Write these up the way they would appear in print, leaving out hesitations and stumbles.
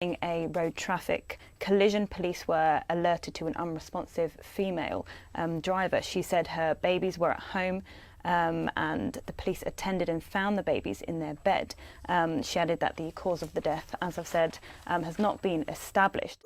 In a road traffic collision, police were alerted to an unresponsive female driver. She said her babies were at home and the police attended and found the babies in their bed. She added that the cause of the death, as I've said, has not been established.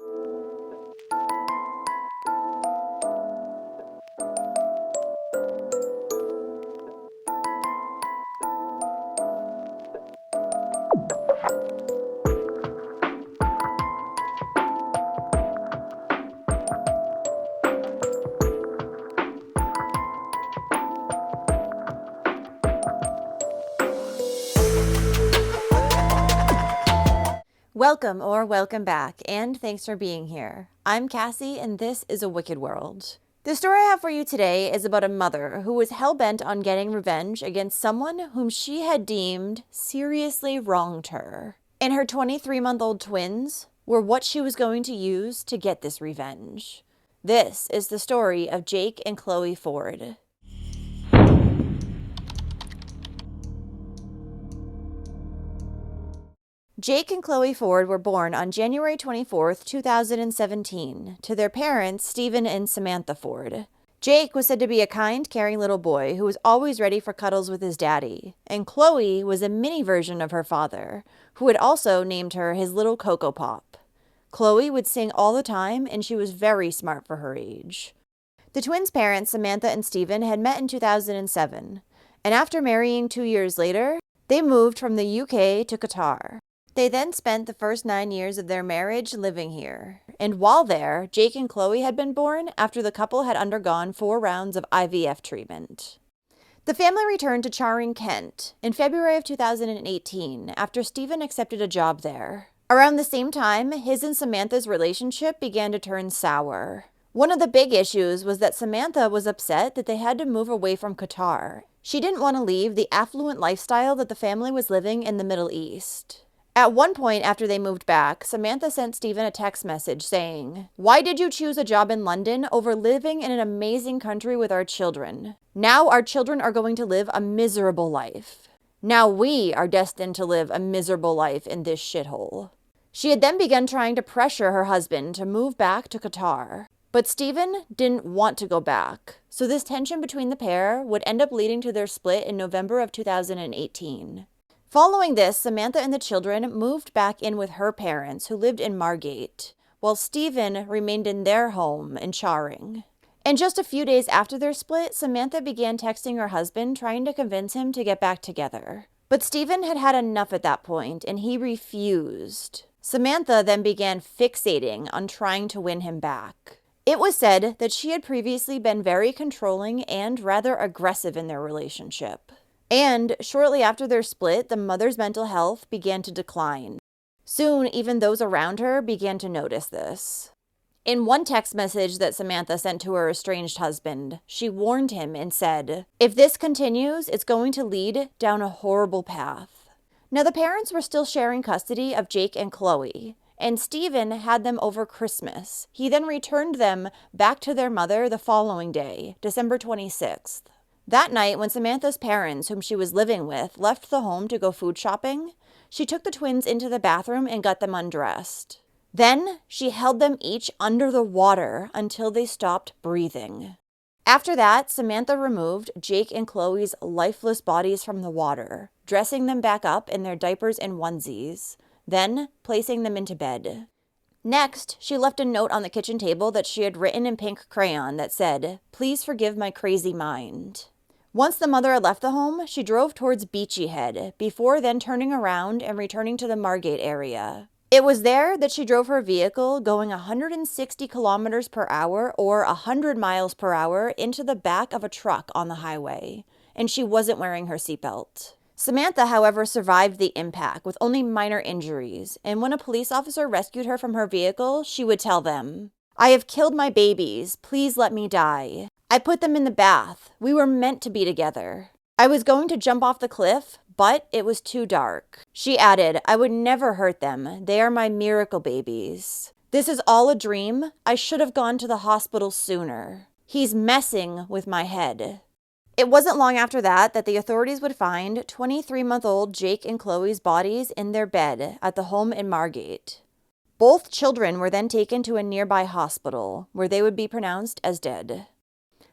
Welcome or welcome back, and thanks for being here. I'm Cassie, and this is A Wicked World. The story I have for you today is about a mother who was hell-bent on getting revenge against someone whom she had deemed seriously wronged her. And her 23-month-old twins were what she was going to use to get this revenge. This is the story of Jake and Chloe Ford. Jake and Chloe Ford were born on January 24, 2017, to their parents, Stephen and Samantha Ford. Jake was said to be a kind, caring little boy who was always ready for cuddles with his daddy, and Chloe was a mini version of her father, who had also named her his little Cocoa Pop. Chloe would sing all the time, and she was very smart for her age. The twins' parents, Samantha and Stephen, had met in 2007, and after marrying 2 years later, they moved from the UK to Qatar. They then spent the first 9 years of their marriage living here. And while there, Jake and Chloe had been born after the couple had undergone 4 rounds of IVF treatment. The family returned to Charing, Kent in February of 2018 after Stephen accepted a job there. Around the same time, his and Samantha's relationship began to turn sour. One of the big issues was that Samantha was upset that they had to move away from Qatar. She didn't want to leave the affluent lifestyle that the family was living in the Middle East. At one point after they moved back, Samantha sent Stephen a text message saying, "Why did you choose a job in London over living in an amazing country with our children? Now our children are going to live a miserable life. Now we are destined to live a miserable life in this shithole." She had then begun trying to pressure her husband to move back to Qatar. But Stephen didn't want to go back, so this tension between the pair would end up leading to their split in November of 2018. Following this, Samantha and the children moved back in with her parents, who lived in Margate, while Stephen remained in their home in Charing. And just a few days after their split, Samantha began texting her husband, trying to convince him to get back together. But Stephen had had enough at that point, and he refused. Samantha then began fixating on trying to win him back. It was said that she had previously been very controlling and rather aggressive in their relationship. And shortly after their split, the mother's mental health began to decline. Soon, even those around her began to notice this. In one text message that Samantha sent to her estranged husband, she warned him and said, "If this continues, it's going to lead down a horrible path." Now, the parents were still sharing custody of Jake and Chloe, and Stephen had them over Christmas. He then returned them back to their mother the following day, December 26th. That night, when Samantha's parents, whom she was living with, left the home to go food shopping, she took the twins into the bathroom and got them undressed. Then, she held them each under the water until they stopped breathing. After that, Samantha removed Jake and Chloe's lifeless bodies from the water, dressing them back up in their diapers and onesies, then placing them into bed. Next, she left a note on the kitchen table that she had written in pink crayon that said, "Please forgive my crazy mind." Once the mother had left the home, she drove towards Beachy Head, before then turning around and returning to the Margate area. It was there that she drove her vehicle going 160 kilometers per hour or 100 miles per hour into the back of a truck on the highway, and she wasn't wearing her seatbelt. Samantha, however, survived the impact with only minor injuries, and when a police officer rescued her from her vehicle, she would tell them, "I have killed my babies. Please let me die. I put them in the bath. We were meant to be together. I was going to jump off the cliff, but it was too dark." She added, "I would never hurt them. They are my miracle babies. This is all a dream. I should have gone to the hospital sooner. He's messing with my head." It wasn't long after that the authorities would find 23-month-old Jake and Chloe's bodies in their bed at the home in Margate. Both children were then taken to a nearby hospital, where they would be pronounced as dead.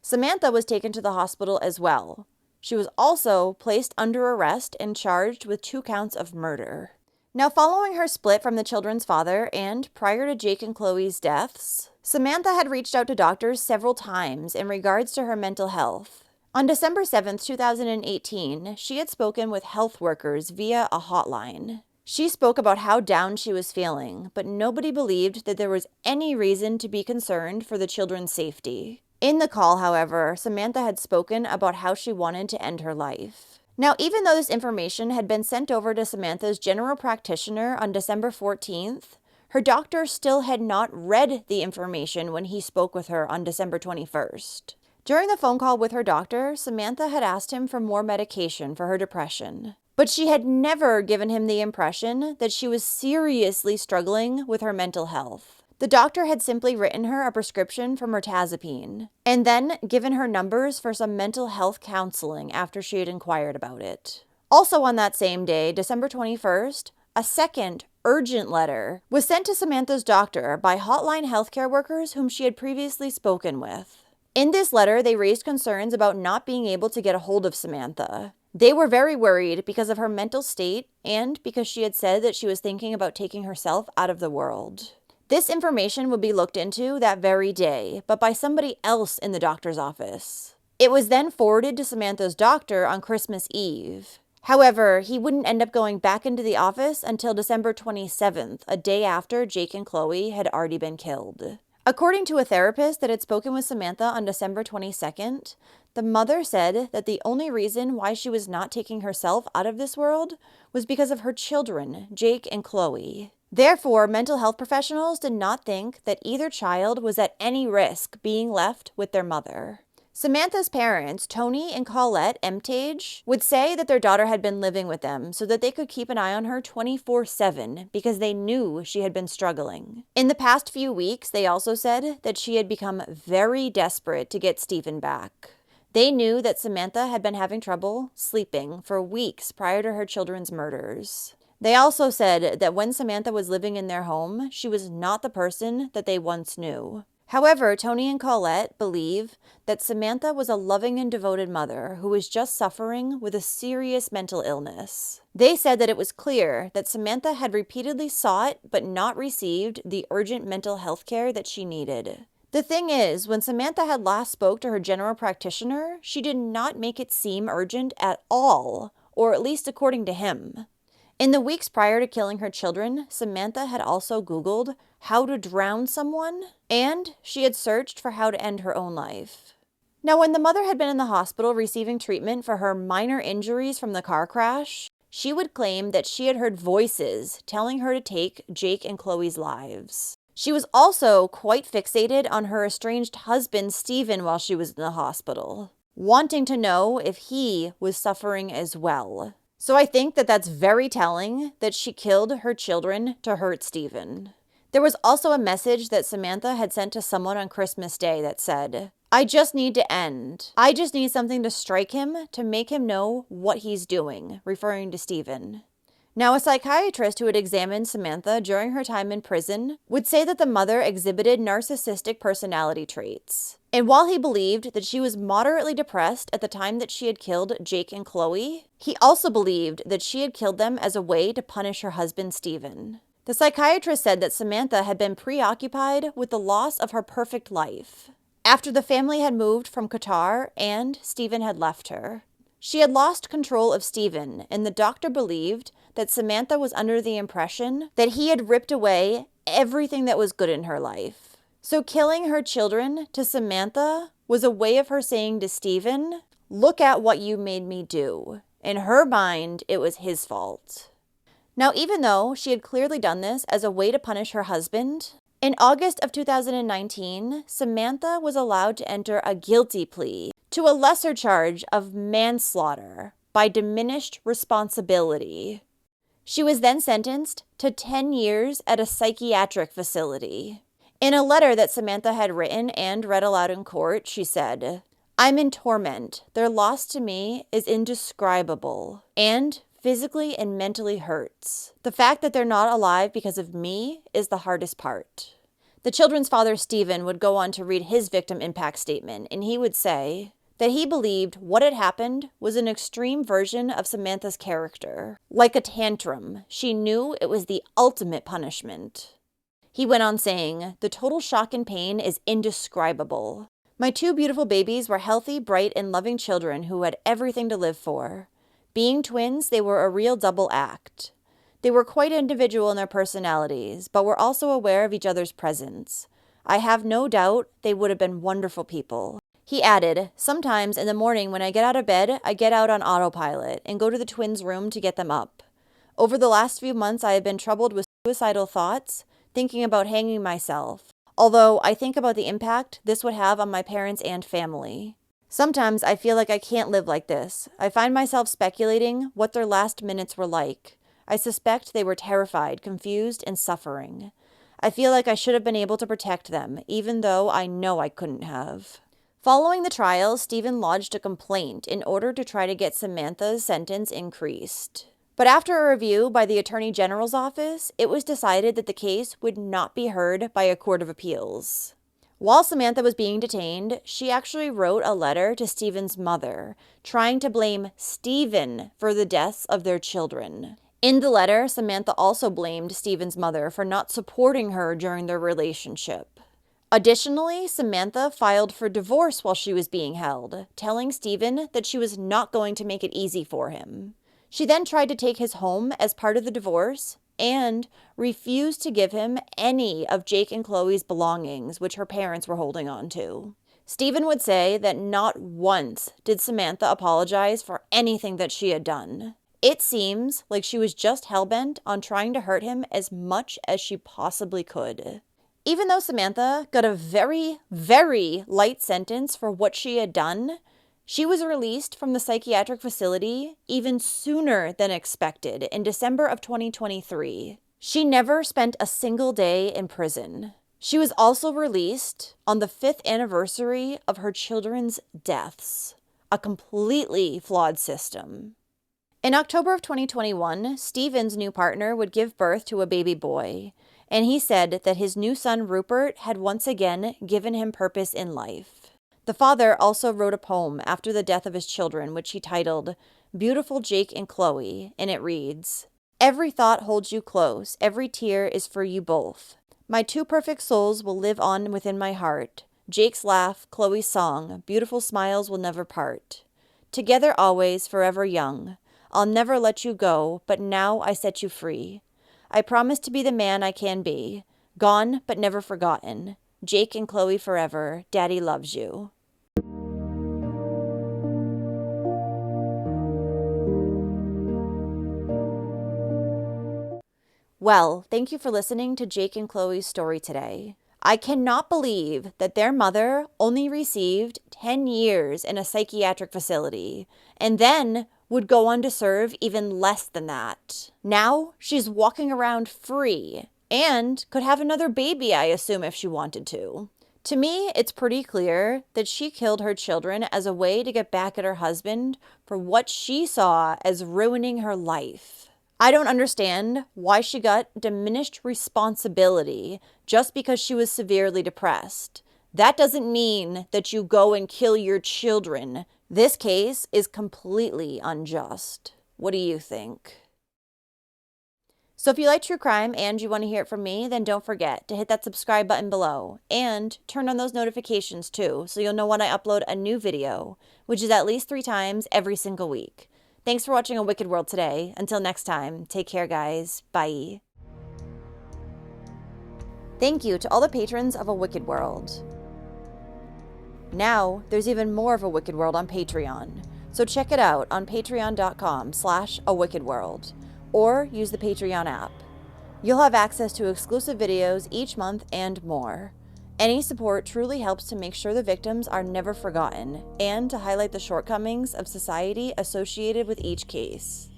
Samantha was taken to the hospital as well. She was also placed under arrest and charged with 2 counts of murder. Now, following her split from the children's father and prior to Jake and Chloe's deaths, Samantha had reached out to doctors several times in regards to her mental health. On December 7, 2018, she had spoken with health workers via a hotline. She spoke about how down she was feeling, but nobody believed that there was any reason to be concerned for the children's safety. In the call, however, Samantha had spoken about how she wanted to end her life. Now, even though this information had been sent over to Samantha's general practitioner on December 14th, her doctor still had not read the information when he spoke with her on December 21st. During the phone call with her doctor, Samantha had asked him for more medication for her depression. But she had never given him the impression that she was seriously struggling with her mental health. The doctor had simply written her a prescription for mirtazapine, and then given her numbers for some mental health counseling after she had inquired about it. Also on that same day, December 21st, a second urgent letter was sent to Samantha's doctor by hotline healthcare workers whom she had previously spoken with. In this letter, they raised concerns about not being able to get a hold of Samantha. They were very worried because of her mental state and because she had said that she was thinking about taking herself out of the world. This information would be looked into that very day, but by somebody else in the doctor's office. It was then forwarded to Samantha's doctor on Christmas Eve. However, he wouldn't end up going back into the office until December 27th, a day after Jake and Chloe had already been killed. According to a therapist that had spoken with Samantha on December 22nd, the mother said that the only reason why she was not taking herself out of this world was because of her children, Jake and Chloe. Therefore, mental health professionals did not think that either child was at any risk being left with their mother. Samantha's parents, Tony and Colette Emtage, would say that their daughter had been living with them so that they could keep an eye on her 24/7 because they knew she had been struggling. In the past few weeks, they also said that she had become very desperate to get Stephen back. They knew that Samantha had been having trouble sleeping for weeks prior to her children's murders. They also said that when Samantha was living in their home, she was not the person that they once knew. However, Tony and Colette believe that Samantha was a loving and devoted mother who was just suffering with a serious mental illness. They said that it was clear that Samantha had repeatedly sought but not received the urgent mental health care that she needed. The thing is, when Samantha had last spoke to her general practitioner, she did not make it seem urgent at all, or at least according to him. In the weeks prior to killing her children, Samantha had also Googled how to drown someone, and she had searched for how to end her own life. Now, when the mother had been in the hospital receiving treatment for her minor injuries from the car crash, she would claim that she had heard voices telling her to take Jake and Chloe's lives. She was also quite fixated on her estranged husband, Stephen, while she was in the hospital, wanting to know if he was suffering as well. So I think that that's very telling that she killed her children to hurt Stephen. There was also a message that Samantha had sent to someone on Christmas Day that said, "I just need to end. I just need something to strike him to make him know what he's doing," referring to Stephen. Now, a psychiatrist who had examined Samantha during her time in prison would say that the mother exhibited narcissistic personality traits. And while he believed that she was moderately depressed at the time that she had killed Jake and Chloe, he also believed that she had killed them as a way to punish her husband, Stephen. The psychiatrist said that Samantha had been preoccupied with the loss of her perfect life. After the family had moved from Qatar and Stephen had left her, she had lost control of Stephen, and the doctor believed that Samantha was under the impression that he had ripped away everything that was good in her life. So killing her children to Samantha was a way of her saying to Stephen, "Look at what you made me do." In her mind, it was his fault. Now, even though she had clearly done this as a way to punish her husband, in August of 2019, Samantha was allowed to enter a guilty plea to a lesser charge of manslaughter by diminished responsibility. She was then sentenced to 10 years at a psychiatric facility. In a letter that Samantha had written and read aloud in court, she said, "I'm in torment. Their loss to me is indescribable and physically and mentally hurts. The fact that they're not alive because of me is the hardest part. The children's father, Stephen, would go on to read his victim impact statement, and he would say that he believed what had happened was an extreme version of Samantha's character. Like a tantrum, she knew it was the ultimate punishment. He went on saying, "The total shock and pain is indescribable. My two beautiful babies were healthy, bright, and loving children who had everything to live for. Being twins, they were a real double act. They were quite individual in their personalities, but were also aware of each other's presence. I have no doubt they would have been wonderful people." He added, "Sometimes in the morning when I get out of bed, I get out on autopilot and go to the twins' room to get them up. Over the last few months, I have been troubled with suicidal thoughts, thinking about hanging myself, although I think about the impact this would have on my parents and family. Sometimes I feel like I can't live like this. I find myself speculating what their last minutes were like. I suspect they were terrified, confused, and suffering. I feel like I should have been able to protect them, even though I know I couldn't have." Following the trial, Stephen lodged a complaint in order to try to get Samantha's sentence increased. But after a review by the Attorney General's office, it was decided that the case would not be heard by a court of appeals. While Samantha was being detained, she actually wrote a letter to Stephen's mother, trying to blame Stephen for the deaths of their children. In the letter, Samantha also blamed Stephen's mother for not supporting her during their relationship. Additionally, Samantha filed for divorce while she was being held, telling Stephen that she was not going to make it easy for him. She then tried to take his home as part of the divorce and refused to give him any of Jake and Chloe's belongings, which her parents were holding on to. Stephen would say that not once did Samantha apologize for anything that she had done. It seems like she was just hellbent on trying to hurt him as much as she possibly could. Even though Samantha got a very, very light sentence for what she had done, she was released from the psychiatric facility even sooner than expected in December of 2023. She never spent a single day in prison. She was also released on the 5th anniversary of her children's deaths. A completely flawed system. In October of 2021, Stephen's new partner would give birth to a baby boy, and he said that his new son Rupert had once again given him purpose in life. The father also wrote a poem after the death of his children, which he titled "Beautiful Jake and Chloe," and it reads, "Every thought holds you close, every tear is for you both. My two perfect souls will live on within my heart. Jake's laugh, Chloe's song, beautiful smiles will never part. Together always, forever young. I'll never let you go, but now I set you free. I promise to be the man I can be. Gone, but never forgotten. Jake and Chloe forever. Daddy loves you." Well, thank you for listening to Jake and Chloe's story today. I cannot believe that their mother only received 10 years in a psychiatric facility and then would go on to serve even less than that. Now she's walking around free and could have another baby, I assume, if she wanted to. To me, it's pretty clear that she killed her children as a way to get back at her husband for what she saw as ruining her life. I don't understand why she got diminished responsibility just because she was severely depressed. That doesn't mean that you go and kill your children. This case is completely unjust. What do you think? So if you like true crime and you want to hear it from me, then don't forget to hit that subscribe button below and turn on those notifications too, so you'll know when I upload a new video, which is at least 3 times every single week. Thanks for watching A Wicked World today. Until next time, take care, guys. Bye. Thank you to all the patrons of A Wicked World. Now, there's even more of A Wicked World on Patreon, so check it out on patreon.com/awickedworld, or use the Patreon app. You'll have access to exclusive videos each month and more. Any support truly helps to make sure the victims are never forgotten, and to highlight the shortcomings of society associated with each case.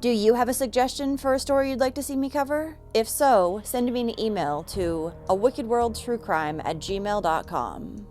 Do you have a suggestion for a story you'd like to see me cover? If so, send me an email to awickedworldtruecrime@gmail.com.